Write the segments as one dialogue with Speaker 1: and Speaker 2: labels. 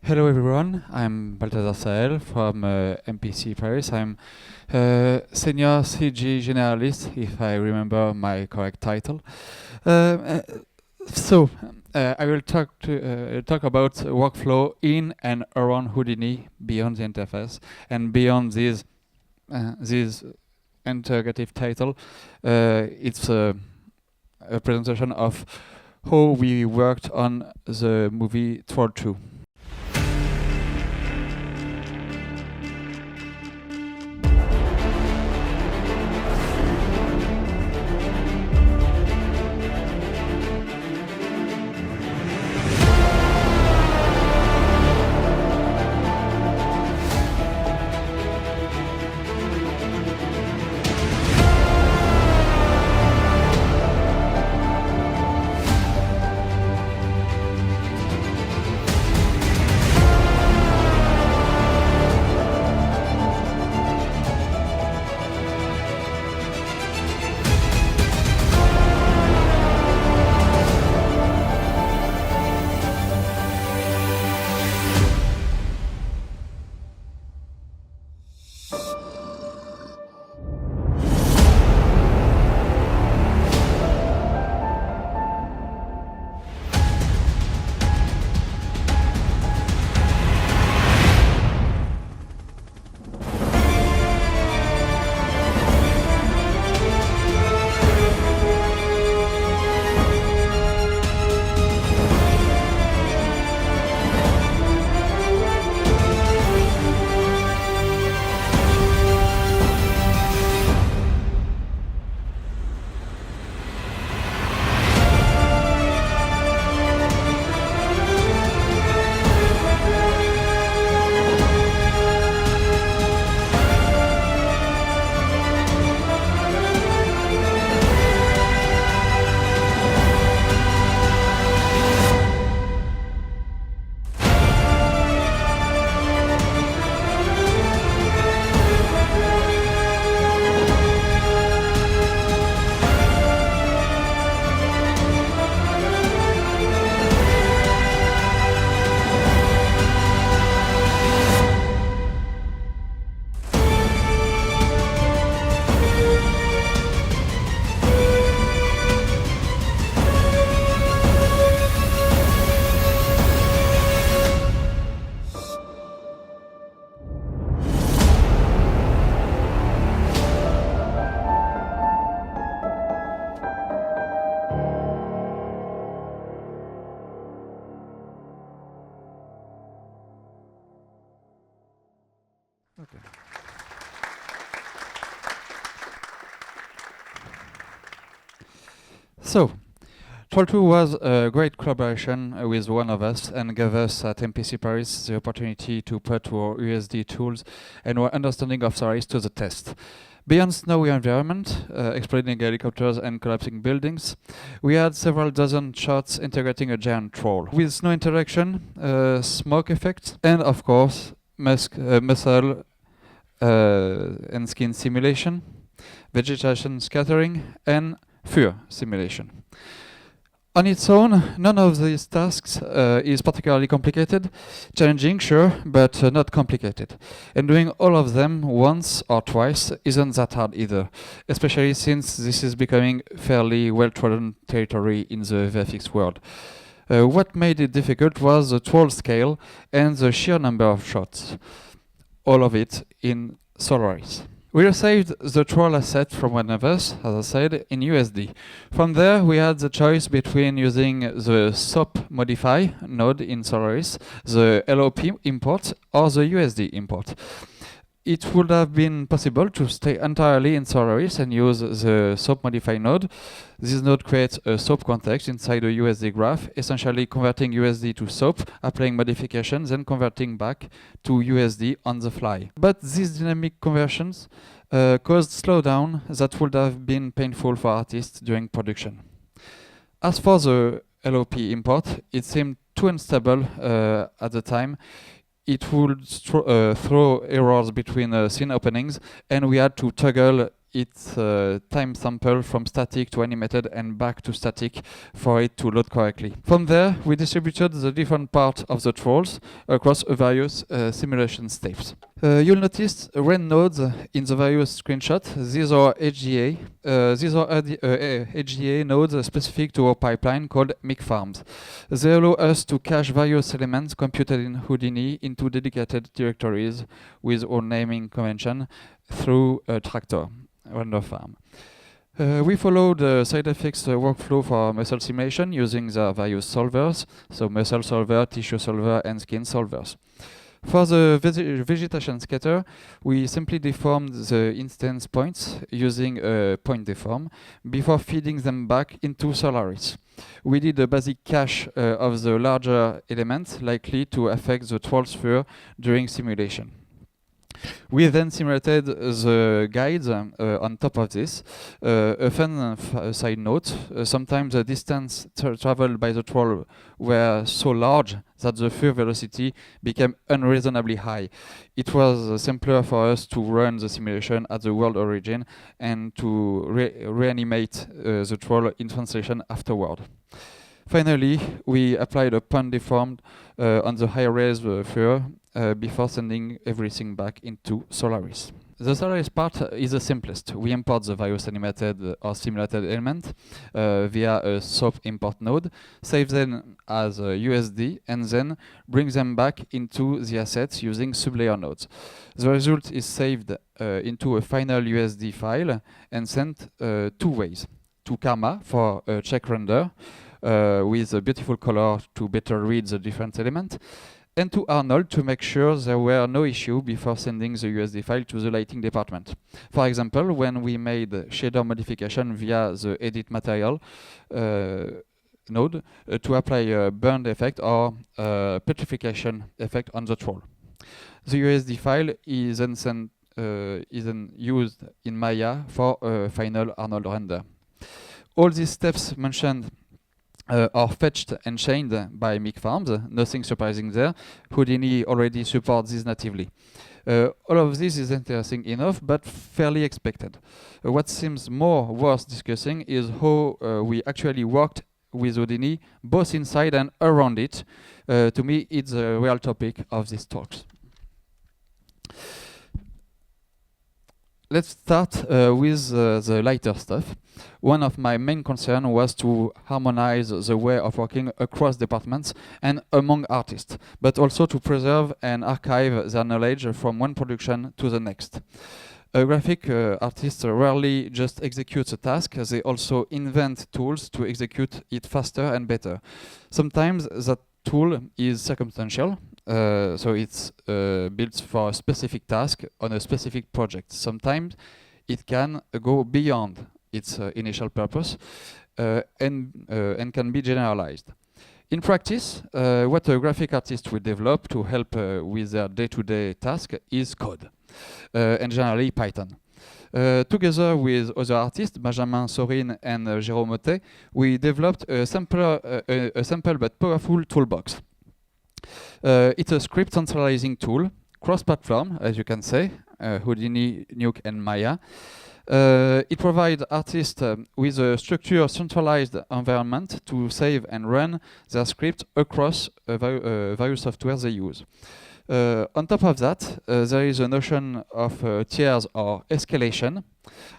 Speaker 1: Hello everyone, I'm Balthazar Sahel from MPC Paris. I'm senior CG generalist, if I remember my correct title. Uh, so I will talk about workflow in and around Houdini beyond the interface and beyond this interrogative title. It's a presentation of how we worked on the movie Troll 2. Okay. So, Troll 2 was a great collaboration with one of us and gave us at MPC Paris the opportunity to put our USD tools and our understanding of Solaris to the test. Beyond snowy environment, exploding helicopters and collapsing buildings, we had several dozen shots integrating a giant troll with snow interaction, smoke effects, and of course, muscle and skin simulation, vegetation scattering, and fur simulation. On its own, none of these tasks is particularly complicated, challenging, sure, but not complicated. And doing all of them once or twice isn't that hard either, especially since this is becoming fairly well-trodden territory in the VFX world. What made it difficult was the troll scale and the sheer number of shots. All of it in Solaris. We received the troll asset from one of us, as I said, in USD. From there, we had the choice between using the SOP modify node in Solaris, the LOP import, or the USD import. It would have been possible to stay entirely in Solaris and use the SOP modify node. This node creates a SOP context inside a USD graph, essentially converting USD to SOP, applying modifications, and converting back to USD on the fly. But these dynamic conversions caused slowdown that would have been painful for artists during production. As for the LOP import, it seemed too unstable at the time. It would throw errors between scene openings, and we had to toggle its time sample from static to animated and back to static for it to load correctly. From there, we distributed the different parts of the trolls across various simulation steps. You'll notice red nodes in the various screenshots. These are HGA. These are HGA nodes specific to our pipeline called MikFarms. They allow us to cache various elements computed in Houdini into dedicated directories with our naming convention through a tractor, render farm. We follow the side effects workflow for muscle simulation using the various solvers, so muscle solver, tissue solver, and skin solvers. For the vegetation scatter, we simply deformed the instance points using a point deform before feeding them back into Solaris. We did a basic cache of the larger elements likely to affect the troll sphere during simulation. We then simulated the guides on top of this. A fun side note, sometimes the distance traveled by the troll were so large that the fear velocity became unreasonably high. It was simpler for us to run the simulation at the world origin and to reanimate the troll in translation afterward. Finally, we applied a point deformed on the high-res fur before sending everything back into Solaris. The Solaris part is the simplest. We import the various animated or simulated element via a SOAP import node, save them as a USD, and then bring them back into the assets using sublayer nodes. The result is saved into a final USD file and sent two ways. To Karma for a check render, with a beautiful color to better read the different elements, and to Arnold to make sure there were no issue before sending the USD file to the lighting department. For example, when we made shader modification via the edit material node to apply a burned effect or petrification effect on the troll. The USD file is then used in Maya for a final Arnold render. All these steps mentioned are fetched and chained by MikFarms, nothing surprising there. Houdini already supports this natively. All of this is interesting enough, but fairly expected. What seems more worth discussing is how we actually worked with Houdini, both inside and around it. To me, it's a real topic of these talks. Let's start with the lighter stuff. One of my main concerns was to harmonize the way of working across departments and among artists, but also to preserve and archive their knowledge from one production to the next. A graphic artist rarely just executes a task, they also invent tools to execute it faster and better. Sometimes that tool is circumstantial, so it's built for a specific task on a specific project. Sometimes it can go beyond its initial purpose and can be generalized. In practice, what a graphic artist will develop to help with their day-to-day task is code, and generally Python. Together with other artists, Benjamin Sorin and Jérôme Mottet, we developed a simple but powerful toolbox. It's a script centralizing tool, cross-platform, as you can say, Houdini, Nuke, and Maya. It provides artists with a structured, centralized environment to save and run their script across various software they use. On top of that, there is a notion of tiers or escalation,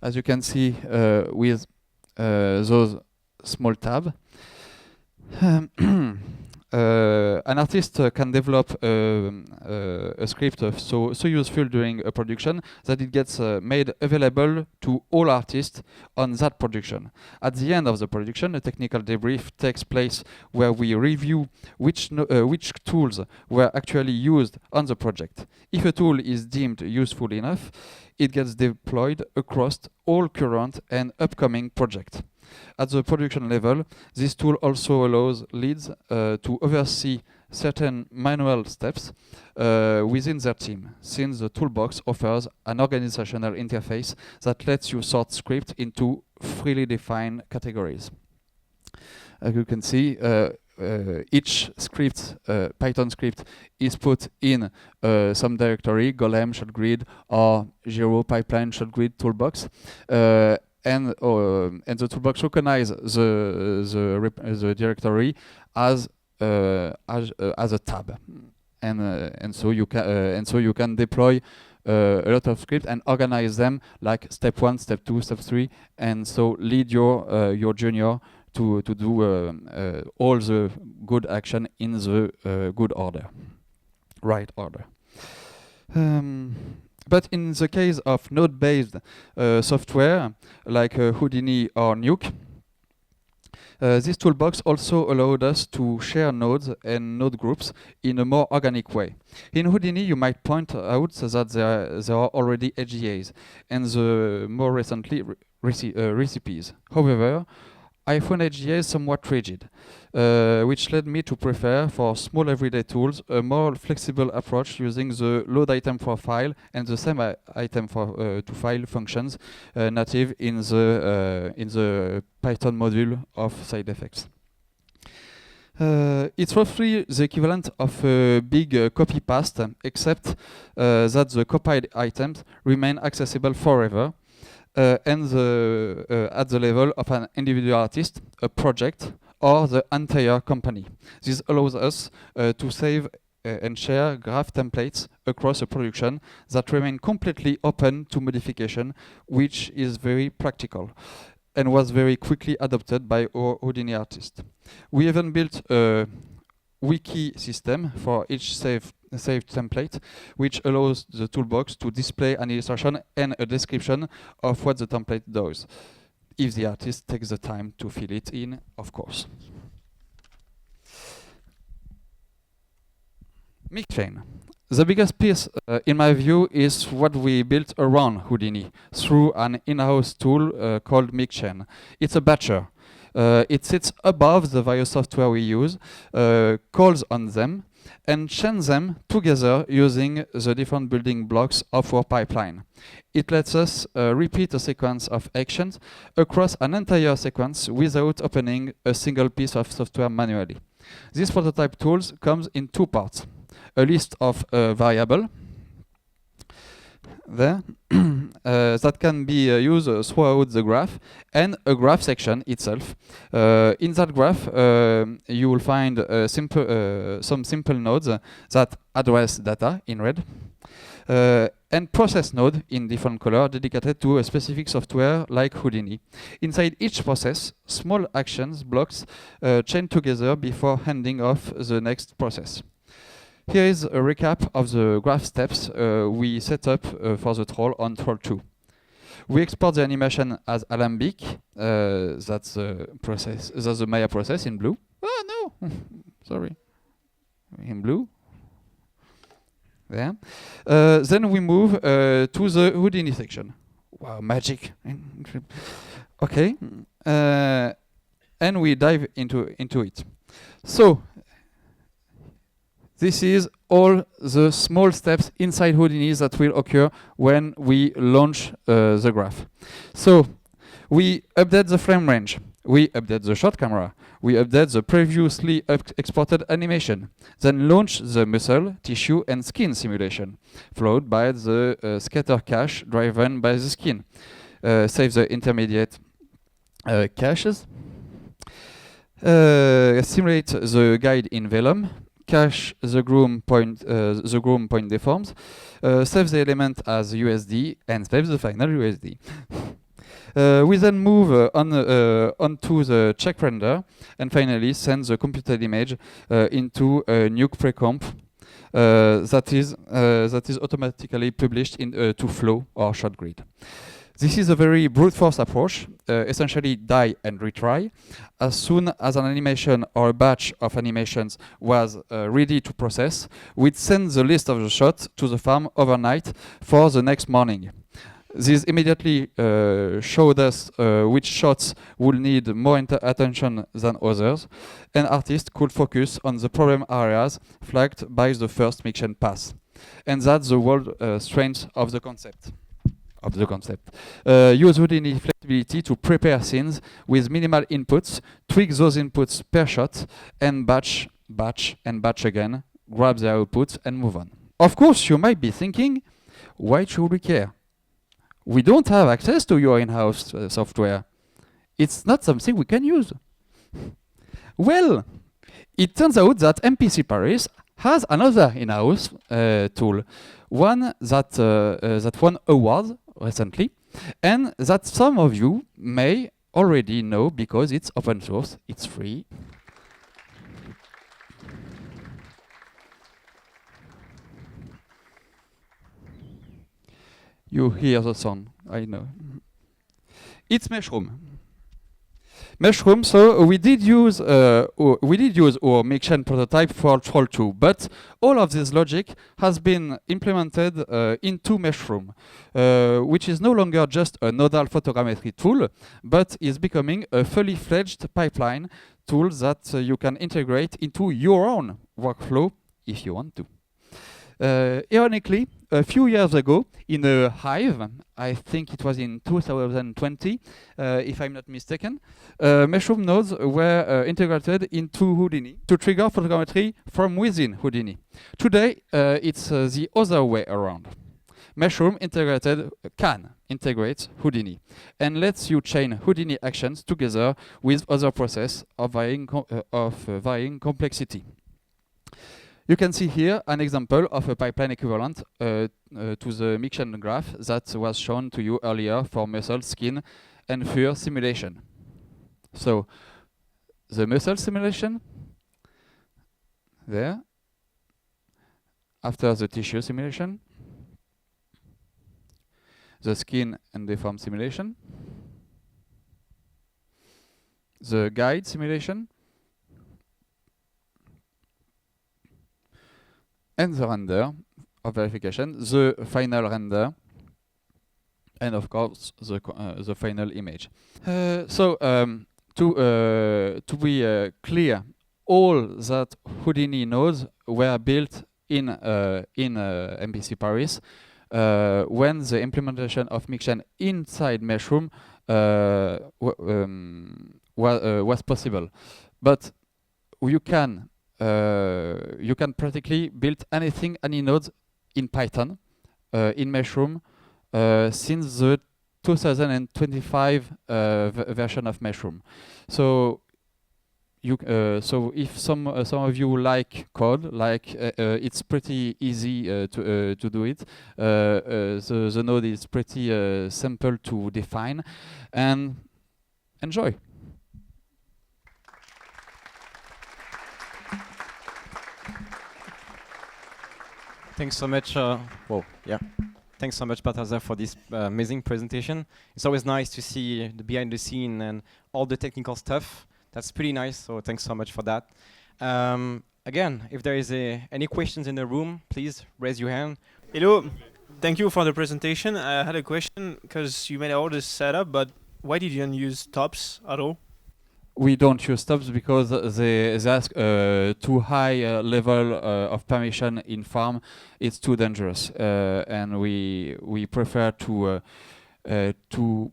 Speaker 1: as you can see with those small tabs. An artist can develop a script so useful during a production that it gets made available to all artists on that production. At the end of the production, a technical debrief takes place where we review which tools were actually used on the project. If a tool is deemed useful enough, it gets deployed across all current and upcoming projects. At the production level, this tool also allows leads to oversee certain manual steps within their team, since the toolbox offers an organizational interface that lets you sort script into freely defined categories. As you can see, each script, Python script, is put in some directory, Golem, ShotGrid, or Giro pipeline ShotGrid toolbox. And the toolbox recognize the directory as a tab, and so you can deploy a lot of scripts and organize them like step 1, step 2, step 3, and so lead your junior to do all the good action in the good order, right order. But in the case of node-based software like Houdini or Nuke, this toolbox also allowed us to share nodes and node groups in a more organic way. In Houdini, you might point out that there are already HDAs and the more recently recipes. However, I found HDAs somewhat rigid, which led me to prefer, for small everyday tools, a more flexible approach using the load item for file and the same item for to file functions native in the Python module of side effects. It's roughly the equivalent of a big copy past, except that the copied items remain accessible forever. And at the level of an individual artist, a project, or the entire company. This allows us to save and share graph templates across a production that remain completely open to modification, which is very practical and was very quickly adopted by our Houdini artists. We even built a wiki system for each saved template, which allows the toolbox to display an illustration and a description of what the template does, if the artist takes the time to fill it in, of course. MikChain. The biggest piece, in my view, is what we built around Houdini through an in-house tool called MikChain. It's a batcher. It sits above the various software we use, calls on them, and chains them together using the different building blocks of our pipeline. It lets us repeat a sequence of actions across an entire sequence without opening a single piece of software manually. This prototype tools comes in two parts. A list of variables there that can be used throughout the graph, and a graph section itself. In that graph, you will find some simple nodes that address data in red, and process node in different color dedicated to a specific software like Houdini. Inside each process, small actions blocks chain together before handing off the next process. Here is a recap of the graph steps we set up for the troll on Troll 2. We export the animation as Alembic, that's the process, that's the Maya process in blue. Oh no, sorry, in blue. There. Then we move to the Houdini section. Wow, magic. Okay, and we dive into it. So, this is all the small steps inside Houdini that will occur when we launch the graph. So, we update the frame range, we update the shot camera, we update the previously exported animation, then launch the muscle, tissue, and skin simulation, followed by the scatter cache driven by the skin. Save the intermediate caches, simulate the guide in Vellum, cache the groom point deforms, save the element as USD, and save the final USD. We then move onto the check render, and finally send the computed image into a Nuke pre-comp that is automatically published to Flow or ShotGrid. This is a very brute force approach, essentially die and retry. As soon as an animation or a batch of animations was ready to process, we'd send the list of the shots to the farm overnight for the next morning. This immediately showed us which shots would need more attention than others, and artists could focus on the problem areas flagged by the first MikChain pass. And that's the whole strength of the concept. of the concept. Use Houdini flexibility to prepare scenes with minimal inputs, tweak those inputs per shot, and batch, and batch again, grab the outputs, and move on. Of course, you might be thinking, why should we care? We don't have access to your in-house software. It's not something we can use. Well, it turns out that MPC Paris has another in-house tool, one that won awards recently, and that some of you may already know because it's open source, it's free. You hear the sound, I know. It's Mushroom. Mushroom. So we did use our MikChain prototype for Troll 2, but all of this logic has been implemented into Mushroom, which is no longer just a nodal photogrammetry tool, but is becoming a fully fledged pipeline tool that you can integrate into your own workflow if you want to. Ironically, a few years ago, in a Hive, I think it was in 2020, if I'm not mistaken, Mushroom nodes were integrated into Houdini to trigger photogrammetry from within Houdini. Today, it's the other way around. Mushroom can integrate Houdini and lets you chain Houdini actions together with other processes of varying complexity. You can see here an example of a pipeline equivalent to the MikChain graph that was shown to you earlier for muscle, skin, and fur simulation. So, the muscle simulation, there. After the tissue simulation, the skin and deform simulation, the guide simulation, and the render of verification, the final render, and of course the final image. To be clear, all that Houdini nodes were built in MPC Paris when the implementation of MikChain inside Mushroom was possible. But you can practically build anything, any nodes in Python, in Mushroom, since the 2025 version of Mushroom. So if some of you like code, it's pretty easy to do it. The node is pretty simple to define, and enjoy.
Speaker 2: Thanks so much. Thanks so much, Balthazar, for this amazing presentation. It's always nice to see the behind the scene and all the technical stuff. That's pretty nice. So thanks so much for that. Again, if there is any questions in the room, please raise your hand.
Speaker 3: Hello. Thank you for the presentation. I had a question because you made all this setup, but why did you not use tops at all?
Speaker 1: We don't use stops because they ask too high level of permission in farm. It's too dangerous, and we prefer to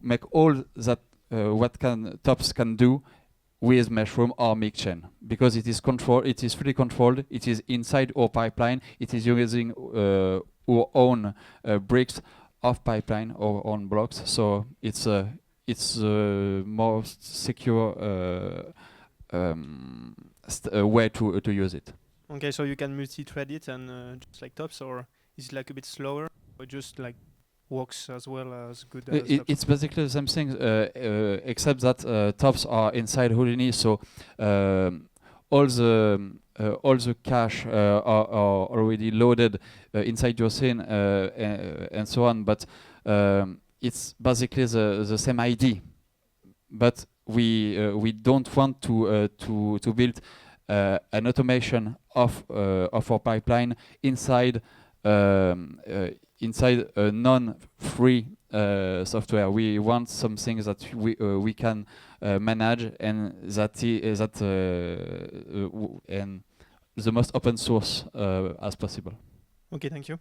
Speaker 1: make all that what tops can do with Mushroom or MikChain, because it is controlled. It is fully controlled. It is inside our pipeline. It is using our own bricks of pipeline, our own blocks. So it's the most secure way to use it.
Speaker 3: Okay, so you can multi-thread it and just like tops, or is it like a bit slower, or just like works as well as good as tops?
Speaker 1: It's basically the same thing, except that tops are inside Houdini, so all the cache are already loaded inside your scene and so on, but it's basically the same ID, but we don't want to build an automation of our pipeline inside inside a non-free software. We want something that we can manage, and and the most open source as possible.
Speaker 3: Okay, thank you.